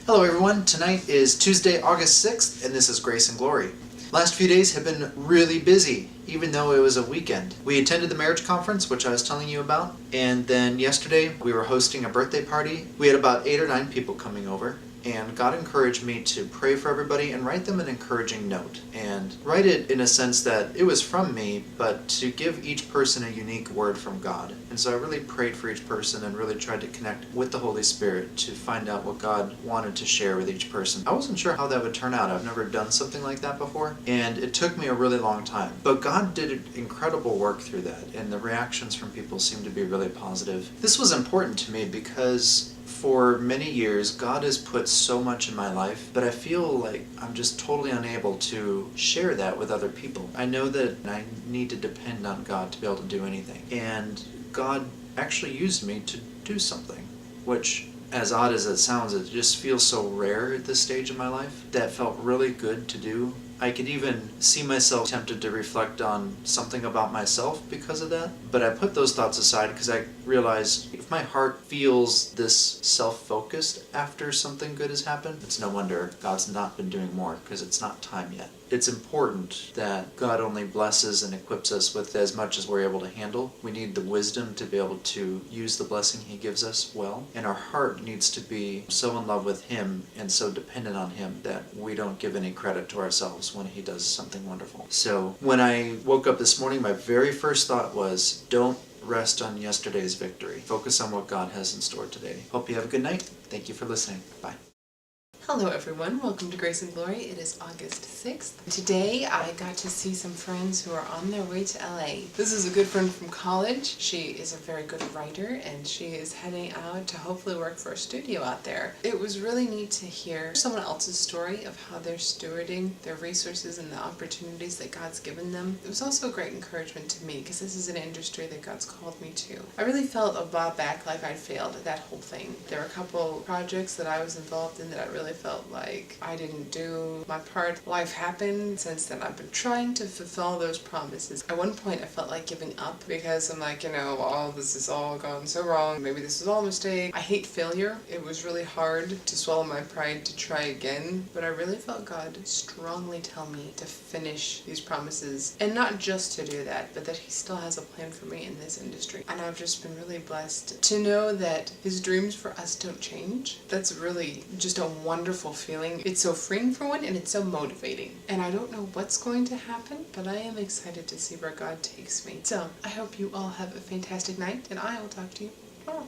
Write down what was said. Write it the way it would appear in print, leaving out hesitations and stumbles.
Hello everyone, tonight is Tuesday, August 6th, and this is Grace and Glory. Last few days have been really busy, even though it was a weekend. We attended the marriage conference, which I was telling you about, and then yesterday we were hosting a birthday party. We had about 8 or 9 people coming over, and God encouraged me to pray for everybody and write them an encouraging note. And write it in a sense that it was from me, but to give each person a unique word from God. And so I really prayed for each person and really tried to connect with the Holy Spirit to find out what God wanted to share with each person. I wasn't sure how that would turn out. I've never done something like that before, and it took me a really long time. But God did incredible work through that, and the reactions from people seemed to be really positive. This was important to me because for many years, God has put so much in my life, but I feel like I'm just totally unable to share that with other people. I know that I need to depend on God to be able to do anything. And God actually used me to do something, which, as odd as it sounds, it just feels so rare at this stage in my life. That felt really good to do. I could even see myself tempted to reflect on something about myself because of that. But I put those thoughts aside because I realized if my heart feels this self-focused after something good has happened, it's no wonder God's not been doing more, because it's not time yet. It's important that God only blesses and equips us with as much as we're able to handle. We need the wisdom to be able to use the blessing He gives us well. And our heart needs to be so in love with Him and so dependent on Him that we don't give any credit to ourselves when He does something wonderful. So when I woke up this morning, my very first thought was, don't rest on yesterday's victory. Focus on what God has in store today. Hope you have a good night. Thank you for listening. Bye. Hello everyone, welcome to Grace and Glory. It is August 6th. Today I got to see some friends who are on their way to LA. This is a good friend from college. She is a very good writer and she is heading out to hopefully work for a studio out there. It was really neat to hear someone else's story of how they're stewarding their resources and the opportunities that God's given them. It was also a great encouragement to me because this is an industry that God's called me to. I really felt a while back like I'd failed at that whole thing. There were a couple projects that I was involved in that I really felt like I didn't do my part. Life happened. Since then I've been trying to fulfill those promises. At one point I felt like giving up because I'm like, oh, this has all gone so wrong. Maybe this is all a mistake. I hate failure. It was really hard to swallow my pride to try again, but I really felt God strongly tell me to finish these promises, and not just to do that, but that He still has a plan for me in this industry. And I've just been really blessed to know that His dreams for us don't change. That's really just a wonderful feeling. It's so freeing for one, and it's so motivating. And I don't know what's going to happen, but I am excited to see where God takes me. So I hope you all have a fantastic night, and I will talk to you tomorrow.